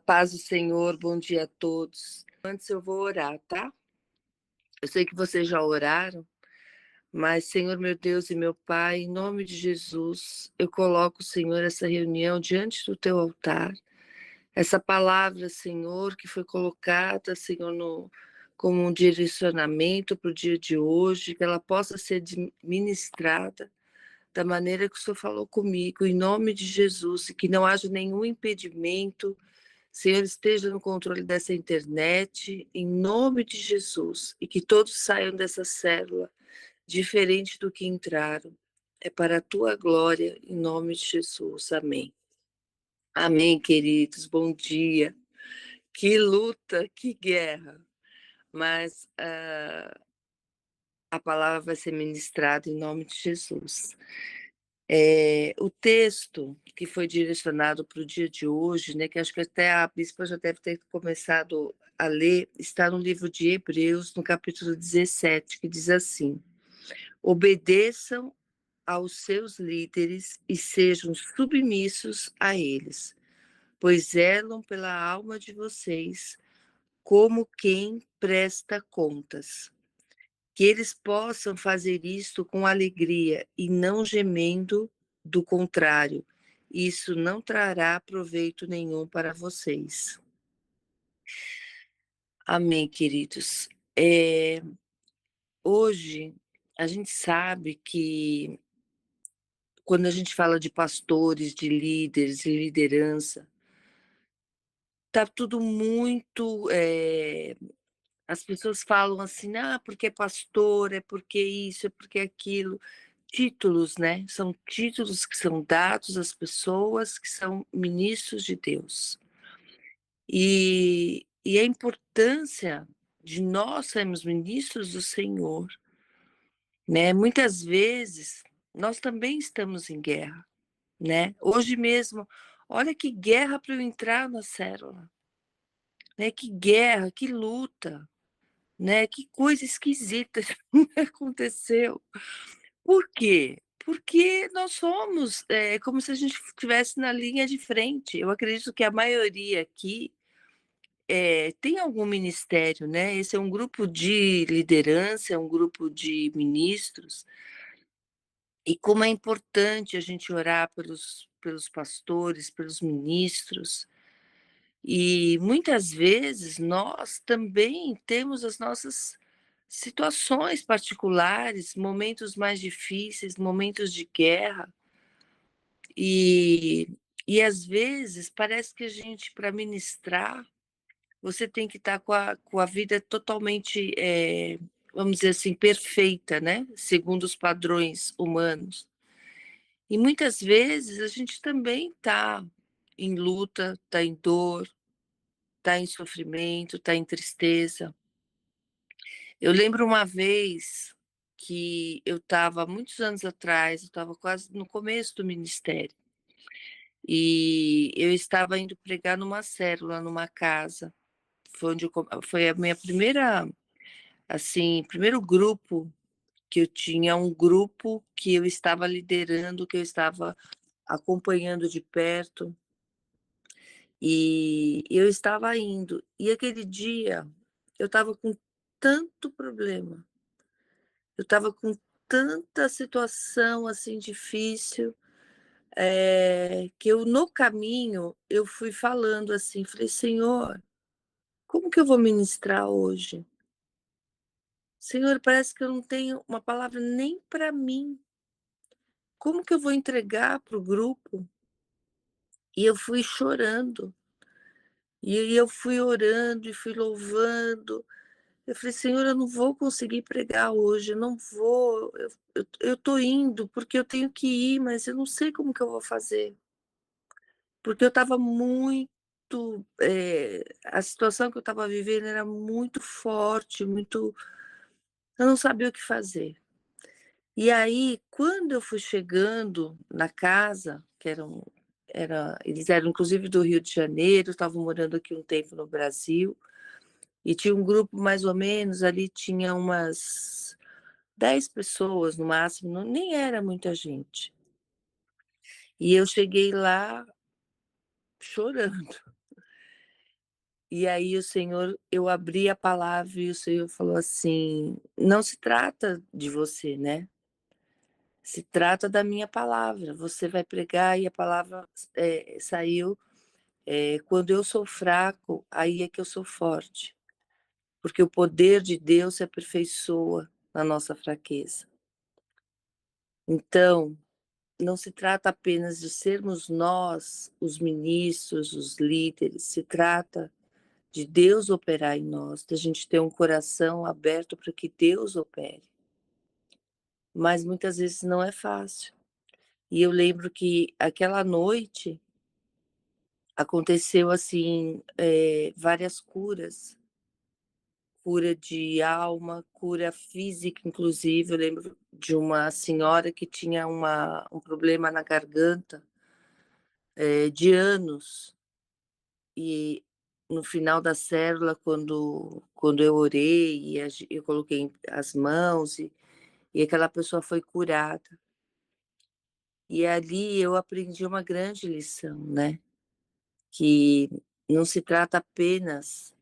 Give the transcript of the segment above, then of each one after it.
Paz do Senhor, bom dia a todos. Antes eu vou orar, tá? Eu sei que vocês já oraram, mas Senhor meu Deus e meu Pai, em nome de Jesus, eu coloco, Senhor, essa reunião diante do teu altar. Essa palavra, Senhor, que foi colocada, Senhor, como um direcionamento para o dia de hoje, que ela possa ser ministrada da maneira que o Senhor falou comigo, em nome de Jesus, e que não haja nenhum impedimento. Senhor, esteja no controle dessa internet, em nome de Jesus, e que todos saiam dessa célula diferente do que entraram. É para a tua glória, em nome de Jesus. Amém. Amém, queridos. Bom dia. Que luta, que guerra. Mas a palavra vai ser ministrada em nome de Jesus. O texto que foi direcionado para o dia de hoje, né, que acho que até a bispa já deve ter começado a ler, está no livro de Hebreus, no capítulo 17, que diz assim: obedeçam aos seus líderes e sejam submissos a eles, pois zelam pela alma de vocês como quem presta contas. Que eles possam fazer isto com alegria e não gemendo, do contrário, isso não trará proveito nenhum para vocês. Amém, queridos. Hoje, a gente sabe que quando a gente fala de pastores, de líderes, de liderança, tá tudo muito. As pessoas falam assim, porque é pastor, é porque isso, é porque aquilo. Títulos, né? São títulos que são dados às pessoas que são ministros de Deus. E a importância de nós sermos ministros do Senhor, né? Muitas vezes nós também estamos em guerra, né? Hoje mesmo, olha que guerra para eu entrar na célula, né? Que guerra, que luta, né? Que coisa esquisita aconteceu. Por quê? Porque nós somos, como se a gente estivesse na linha de frente. Eu acredito que a maioria aqui, tem algum ministério, né, esse é um grupo de liderança, é um grupo de ministros, e como é importante a gente orar pelos pastores, pelos ministros, e muitas vezes nós também temos as nossas situações particulares, momentos mais difíceis, momentos de guerra, e às vezes parece que a gente, para ministrar, você tem que estar com a vida totalmente, vamos dizer assim, perfeita, né, segundo os padrões humanos. E muitas vezes a gente também está em luta, está em dor, está em sofrimento, está em tristeza. Eu lembro uma vez que eu estava, muitos anos atrás, eu estava quase no começo do ministério, e eu estava indo pregar numa célula, numa casa, foi a minha primeira, assim, primeiro grupo que eu tinha, um grupo que eu estava liderando, que eu estava acompanhando de perto, e eu estava indo. E aquele dia eu estava com tanto problema, eu estava com tanta situação, assim, difícil, que eu no caminho, eu fui falando assim, falei: "Senhor, como que eu vou ministrar hoje? Senhor, parece que eu não tenho uma palavra nem para mim. Como que eu vou entregar para o grupo?" E eu fui chorando, e eu fui orando e fui louvando. Eu falei: "Senhor, eu não vou conseguir pregar hoje, eu não vou, eu tô indo, porque eu tenho que ir, mas eu não sei como que eu vou fazer". Porque eu estava muito, a situação que eu estava vivendo era muito forte, muito, eu não sabia o que fazer. E aí, quando eu fui chegando na casa, que eles eram inclusive do Rio de Janeiro, estavam morando aqui um tempo no Brasil, e tinha um grupo mais ou menos, ali tinha umas 10 pessoas no máximo, nem era muita gente. E eu cheguei lá chorando. E aí o Senhor eu abri a palavra e o Senhor falou assim: "Não se trata de você, né, se trata da minha palavra, você vai pregar e a palavra, saiu, quando eu sou fraco, aí é que eu sou forte, porque o poder de Deus se aperfeiçoa na nossa fraqueza. Então, não se trata apenas de sermos nós os ministros, os líderes, se trata de Deus operar em nós, da gente ter um coração aberto para que Deus opere. Mas muitas vezes não é fácil. E eu lembro que aquela noite aconteceu assim, várias curas, cura de alma, cura física, inclusive. Eu lembro de uma senhora que tinha um problema na garganta, de anos. E no final da célula, quando eu orei e eu coloquei as mãos e aquela pessoa foi curada. E ali eu aprendi uma grande lição, né, que não se trata apenas,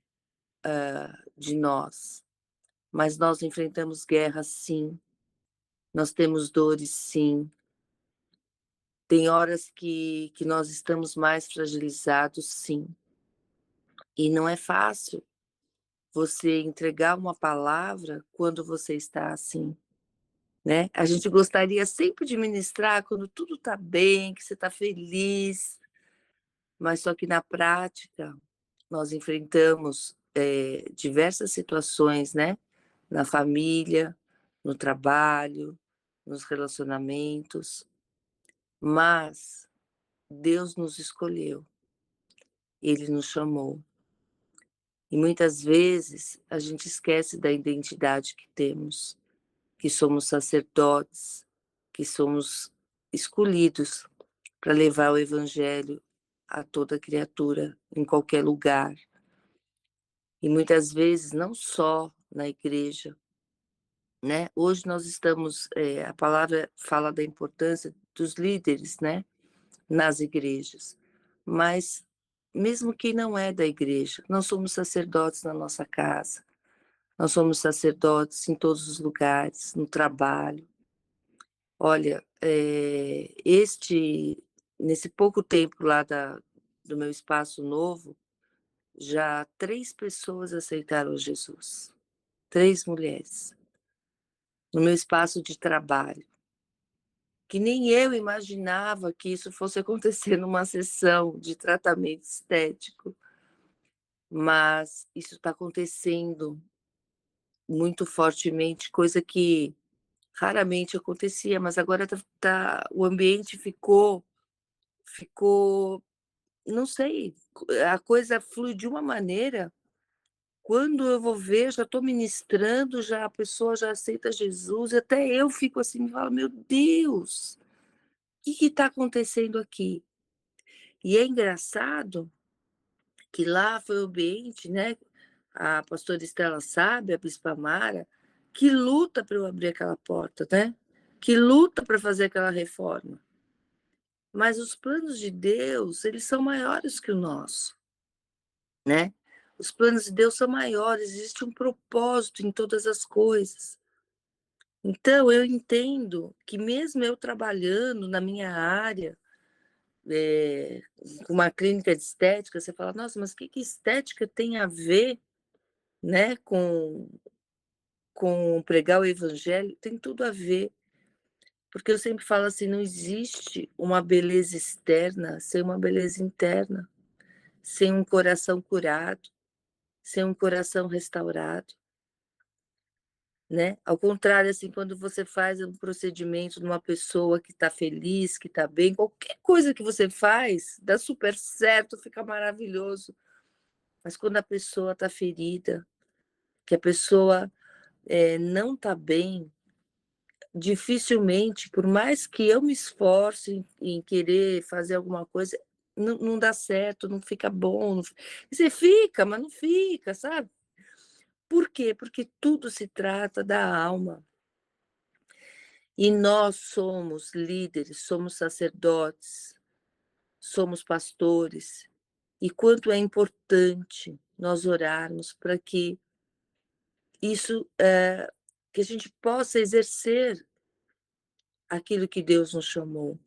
de nós, mas nós enfrentamos guerras sim, nós temos dores sim, tem horas que nós estamos mais fragilizados sim, e não é fácil você entregar uma palavra quando você está assim, né. A gente gostaria sempre de ministrar quando tudo está bem, que você está feliz, mas só que na prática nós enfrentamos, diversas situações, né, na família, no trabalho, nos relacionamentos, mas Deus nos escolheu, Ele nos chamou. E muitas vezes a gente esquece da identidade que temos, que somos sacerdotes, que somos escolhidos para levar o evangelho a toda criatura, em qualquer lugar. E muitas vezes não só na igreja, né. Hoje nós estamos, a palavra fala da importância dos líderes, né, nas igrejas, mas mesmo quem não é da igreja, nós somos sacerdotes na nossa casa, nós somos sacerdotes em todos os lugares, no trabalho. Olha, nesse pouco tempo lá do meu espaço novo, já 3 pessoas aceitaram Jesus, 3 mulheres, no meu espaço de trabalho, que nem eu imaginava que isso fosse acontecer numa sessão de tratamento estético, mas isso está acontecendo muito fortemente, coisa que raramente acontecia, mas agora o ambiente ficou, não sei, a coisa flui de uma maneira, quando eu vou ver, já estou ministrando, já a pessoa já aceita Jesus, e até eu fico assim, me falo: "Meu Deus, o que está acontecendo aqui?". E é engraçado que lá foi o ambiente, né, a pastora Estela sabe, a bispa Mara, que luta para eu abrir aquela porta, né, que luta para fazer aquela reforma. Mas os planos de Deus, eles são maiores que o nosso, né. Os planos de Deus são maiores, existe um propósito em todas as coisas. Então eu entendo que mesmo eu trabalhando na minha área, eh, com uma clínica de estética, você fala: "Nossa, mas que estética tem a ver, né, com pregar o evangelho?". Tem tudo a ver, porque eu sempre falo assim: "Não existe uma beleza externa sem uma beleza interna, sem um coração curado, sem um coração restaurado", né. Ao contrário, assim, quando você faz um procedimento numa pessoa que está feliz, que está bem, qualquer coisa que você faz, dá super certo, fica maravilhoso. Mas quando a pessoa está ferida, que a pessoa, não está bem, dificilmente, por mais que eu me esforce em querer fazer alguma coisa, não dá certo, não fica bom, não fi você fica, mas não fica, sabe. Por quê? Porque tudo se trata da alma. E nós somos líderes, somos sacerdotes, somos pastores, e quanto é importante. nós orarmos para que isso, que a gente possa exercer aquilo que Deus nos chamou,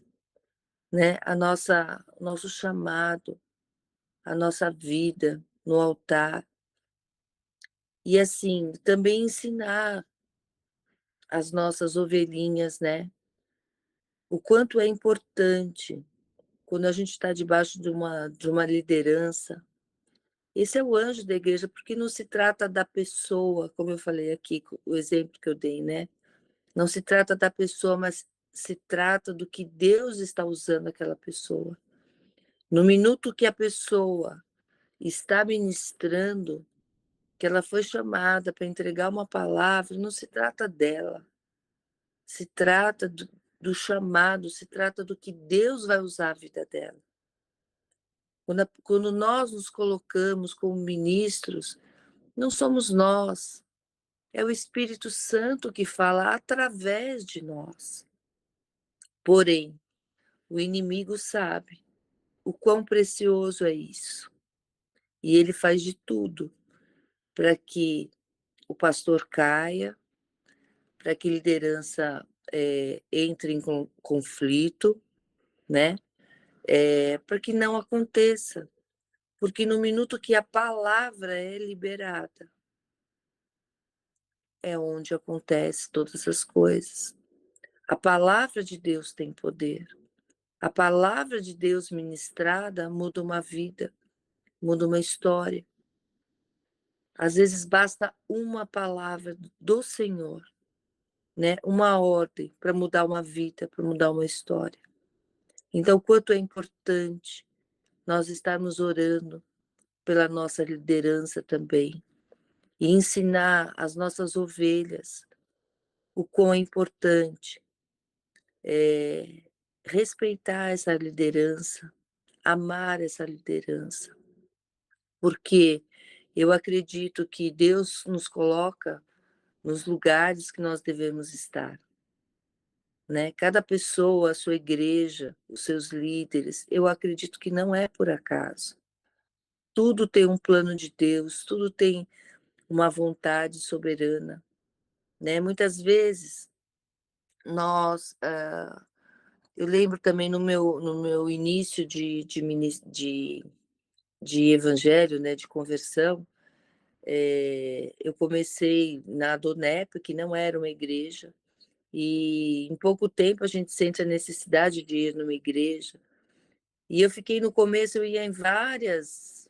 né, a nossa o nosso chamado, a nossa vida no altar. E assim, também ensinar as nossas ovelhinhas, né, o quanto é importante quando a gente está debaixo de uma liderança. Esse é o anjo da igreja, porque não se trata da pessoa, como eu falei aqui, o exemplo que eu dei, né? Não se trata da pessoa, mas se trata do que Deus está usando aquela pessoa. No minuto que a pessoa está ministrando, que ela foi chamada para entregar uma palavra, não se trata dela, se trata do chamado, se trata do que Deus vai usar a vida dela. Quando nós nos colocamos como ministros, não somos nós, é o Espírito Santo que fala através de nós. Porém, o inimigo sabe o quão precioso é isso. E ele faz de tudo para que o pastor caia, para que a liderança entre em conflito, né? Para que não aconteça. Porque no minuto que a palavra é liberada, é onde acontece todas as coisas. A palavra de Deus tem poder. A palavra de Deus ministrada muda uma vida, muda uma história. Às vezes basta uma palavra do Senhor, né? Uma ordem para mudar uma vida, para mudar uma história. Então, quanto é importante nós estarmos orando pela nossa liderança também e ensinar as nossas ovelhas o quão é importante respeitar essa liderança, amar essa liderança, porque eu acredito que Deus nos coloca nos lugares que nós devemos estar, né? Cada pessoa, a sua igreja, os seus líderes, eu acredito que não é por acaso. Tudo tem um plano de Deus, tudo tem uma vontade soberana, né? Muitas vezes nós, eu lembro também no meu início de evangelho, né, de conversão, eu comecei na Adonep, que não era uma igreja, e em pouco tempo a gente sente a necessidade de ir numa igreja. E eu fiquei no começo, eu ia em vários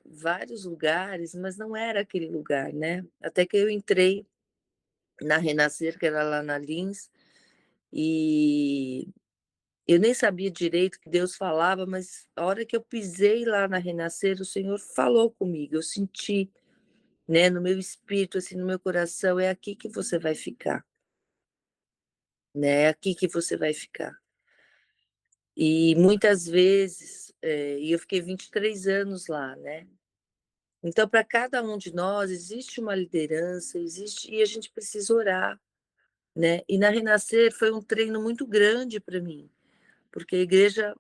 lugares, mas não era aquele lugar, né? Até que eu entrei na Renascer, que era lá na Lins, e eu nem sabia direito o que Deus falava, mas a hora que eu pisei lá na Renascer, o Senhor falou comigo, eu senti, né, no meu espírito, assim, no meu coração, é aqui que você vai ficar, né? É aqui que você vai ficar. E muitas vezes, e eu fiquei 23 anos lá, né? Então, para cada um de nós, existe uma liderança, existe, e a gente precisa orar, né? E na Renascer foi um treino muito grande para mim, porque a igreja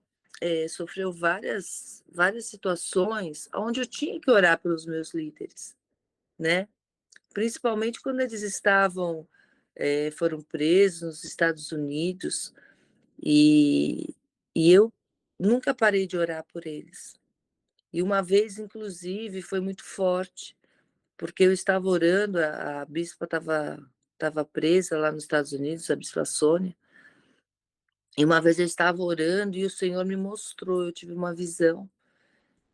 sofreu várias situações onde eu tinha que orar pelos meus líderes, né? Principalmente quando eles foram presos nos Estados Unidos, e, e eu nunca parei de orar por eles. E uma vez, inclusive, foi muito forte, porque eu estava orando, a bispa estava presa lá nos Estados Unidos, a bispa Sônia, e uma vez eu estava orando e o Senhor me mostrou, eu tive uma visão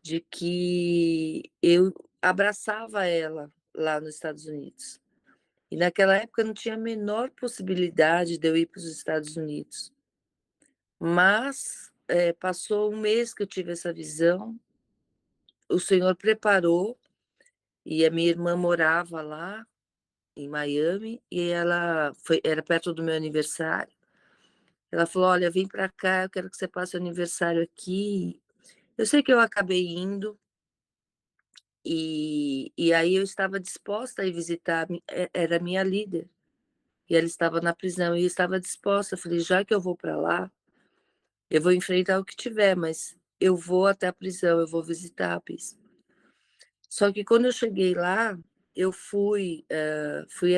de que eu abraçava ela lá nos Estados Unidos. E naquela época não tinha a menor possibilidade de eu ir para os Estados Unidos. Mas passou um mês que eu tive essa visão, o Senhor preparou, e a minha irmã morava lá em Miami, e era perto do meu aniversário. Ela falou: "Olha, vem para cá, eu quero que você passe o aniversário aqui". Eu sei que eu acabei indo, e aí eu estava disposta a ir visitar, era a minha líder, e ela estava na prisão, e eu estava disposta, eu falei: "Já que eu vou para lá, eu vou enfrentar o que tiver, mas eu vou até a prisão, eu vou visitar a bispa". Só que quando eu cheguei lá, eu fui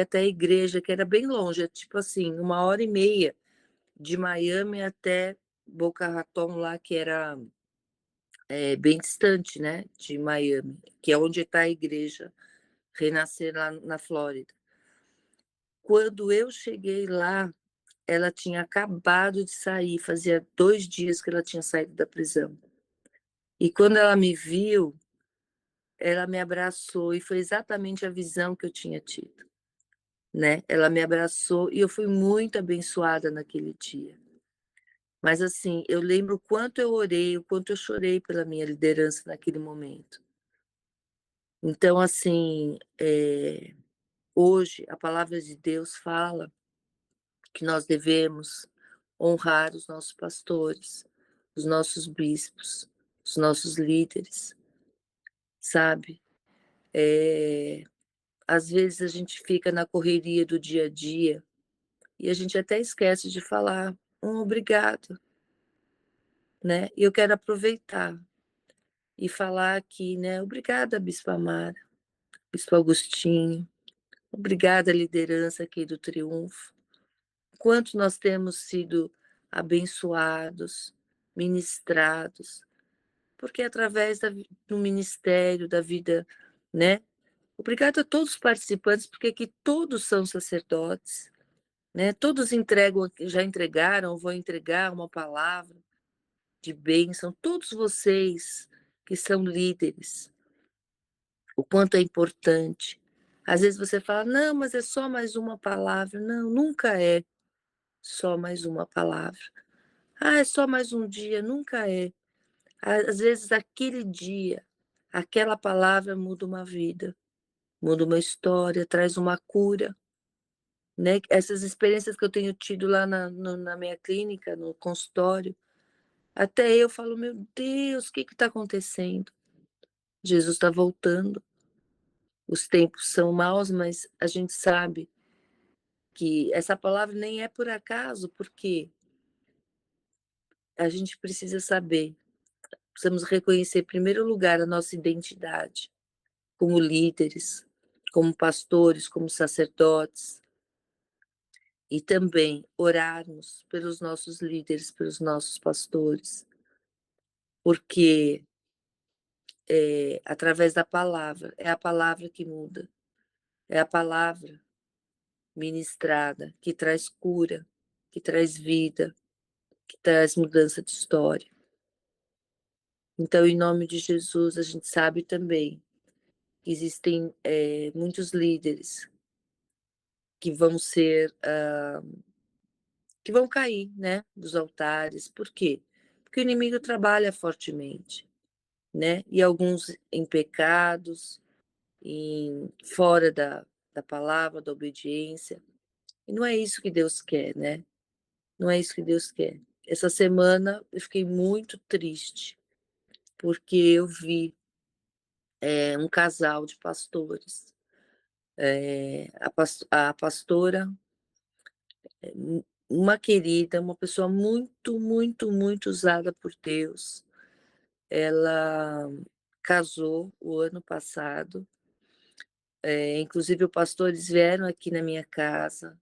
até a igreja, que era bem longe, é tipo assim, 1h30 de Miami até Boca Raton lá, que era, bem distante, né, de Miami, que é onde está a igreja Renascer lá na Flórida. Quando eu cheguei lá, ela tinha acabado de sair, fazia 2 dias que ela tinha saído da prisão. E quando ela me viu, ela me abraçou e foi exatamente a visão que eu tinha tido, né. Ela me abraçou e eu fui muito abençoada naquele dia. Mas, assim, eu lembro o quanto eu orei, o quanto eu chorei pela minha liderança naquele momento. Então, assim, hoje a palavra de Deus fala que nós devemos honrar os nossos pastores, os nossos bispos, os nossos líderes, sabe. Eh, Às vezes a gente fica na correria do dia a dia e a gente até esquece de falar um obrigado, né. E eu quero aproveitar e falar aqui, né, obrigada bispa Amara, bispo Agostinho, obrigada liderança aqui do Triunfo. Quanto nós temos sido abençoados, ministrados, porque através do ministério, da vida, né. Obrigada a todos os participantes, porque aqui todos são sacerdotes, né, todos entregam, já entregaram, vão entregar uma palavra de bênção, todos vocês que são líderes, o quanto é importante. Às vezes você fala: "Não, mas é só mais uma palavra". Não, nunca é só mais uma palavra. "Ah, é só mais um dia", nunca é. Às vezes aquele dia, aquela palavra muda uma vida, muda uma história, traz uma cura, né. Essas experiências que eu tenho tido lá na minha clínica, no consultório, até eu falo: "Meu Deus, o que está acontecendo?". Jesus está voltando, os tempos são maus, mas a gente sabe que essa palavra nem é por acaso, porque a gente precisa saber, precisamos reconhecer, em primeiro lugar, a nossa identidade como líderes, como pastores, como sacerdotes, e também orarmos pelos nossos líderes, pelos nossos pastores, porque, através da palavra, é a palavra que muda, é a palavra ministrada que traz cura, que traz vida, que traz mudança de história. Então, em nome de Jesus, a gente sabe também que existem, muitos líderes que vão ser, que vão cair, né, dos altares. Por quê? Porque o inimigo trabalha fortemente, né, e alguns em pecados, fora da palavra, da obediência, e não é isso que Deus quer, né, não é isso que Deus quer. Essa semana eu fiquei muito triste, porque eu vi, um casal de pastores, a pastora, uma querida, uma pessoa muito, muito, muito usada por Deus. Ela casou o ano passado, inclusive os pastores vieram aqui na minha casa,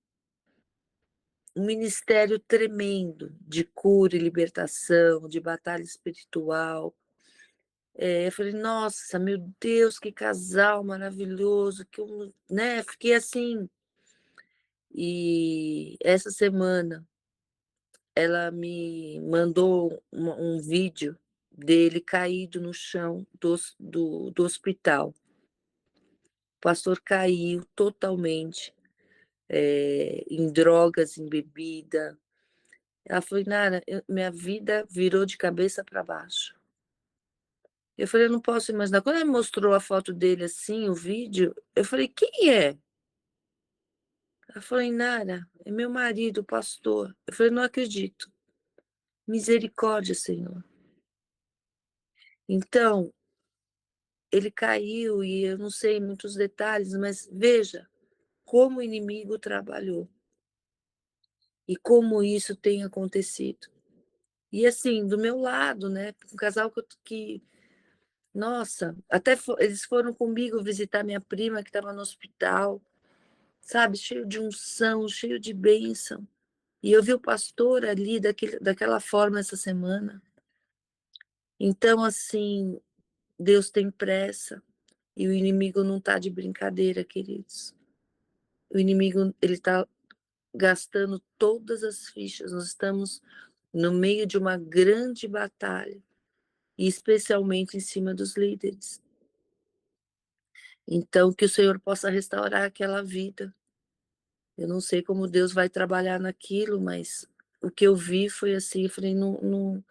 um ministério tremendo de cura e libertação, de batalha espiritual. Eu falei: "Nossa, meu Deus, que casal maravilhoso", que eu, né, fiquei assim. E essa semana ela me mandou um vídeo dele caído no chão do hospital. O pastor caiu totalmente, em drogas, em bebida. Ela falou: "Nara, minha vida virou de cabeça para baixo". Eu falei: "Eu não posso imaginar". Quando ela me mostrou a foto dele, assim, o vídeo, eu falei: "Quem é?". Ela falou: "Nara, é meu marido, o pastor". Eu falei: "Não acredito". Misericórdia, Senhor. Então, ele caiu e eu não sei muitos detalhes, mas veja como o inimigo trabalhou e como isso tem acontecido. E assim, do meu lado, né, um casal que Nossa, até eles foram comigo visitar minha prima que estava no hospital, sabe, cheio de unção, cheio de bênção. E eu vi o pastor ali daquela forma essa semana. Então, assim, Deus tem pressa e o inimigo não está de brincadeira, queridos. O inimigo, ele está gastando todas as fichas. Nós estamos no meio de uma grande batalha, e especialmente em cima dos líderes. Então, que o Senhor possa restaurar aquela vida. Eu não sei como Deus vai trabalhar naquilo, mas o que eu vi foi assim, eu falei: "Não, não,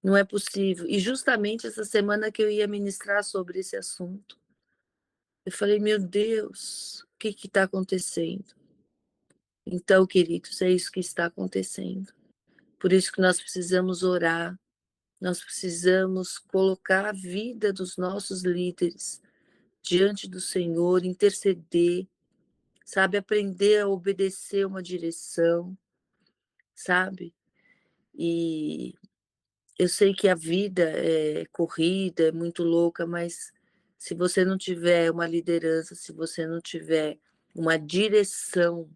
não é possível". E justamente essa semana que eu ia ministrar sobre esse assunto, eu falei: "Meu Deus, o que está acontecendo?". Então, queridos, é isso que está acontecendo. Por isso que nós precisamos orar, nós precisamos colocar a vida dos nossos líderes diante do Senhor, interceder, sabe, aprender a obedecer uma direção, sabe. E eu sei que a vida é corrida, é muito louca, mas se você não tiver uma liderança, se você não tiver uma direção,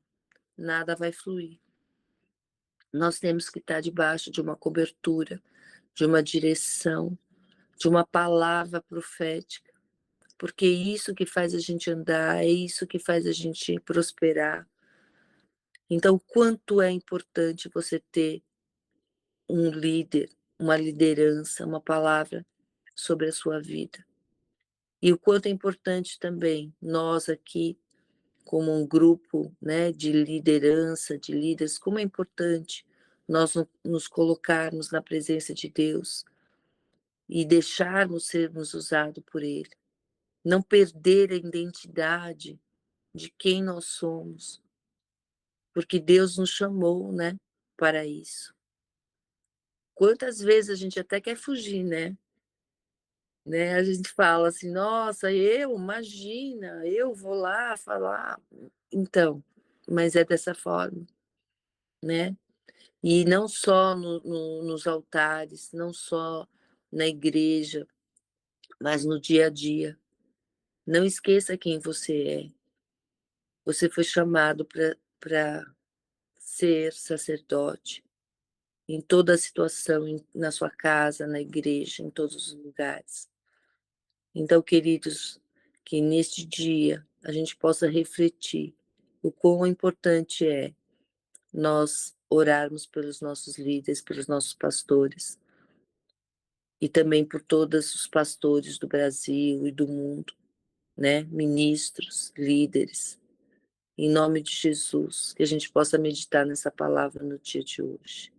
nada vai fluir. Nós temos que estar debaixo de uma cobertura, de uma direção, de uma palavra profética, porque é isso que faz a gente andar, é isso que faz a gente prosperar. Então, quanto é importante você ter um líder, uma liderança, uma palavra sobre a sua vida. E o quanto é importante também nós aqui, como um grupo, né, de liderança, de líderes, como é importante nós nos colocarmos na presença de Deus e deixarmos sermos usados por Ele. Não perder a identidade de quem nós somos, porque Deus nos chamou, né, para isso. Quantas vezes a gente até quer fugir, né, a gente fala assim: "Nossa, imagina, eu vou lá falar". Então, mas é dessa forma, né. E não só nos altares, não só na igreja, mas no dia a dia. Não esqueça quem você é. Você foi chamado para ser sacerdote em toda a situação, na sua casa, na igreja, em todos os lugares. Então, queridos, que neste dia a gente possa refletir o quão importante é nós orarmos pelos nossos líderes, pelos nossos pastores, e também por todos os pastores do Brasil e do mundo, né? Ministros, líderes, em nome de Jesus, que a gente possa meditar nessa palavra no dia de hoje.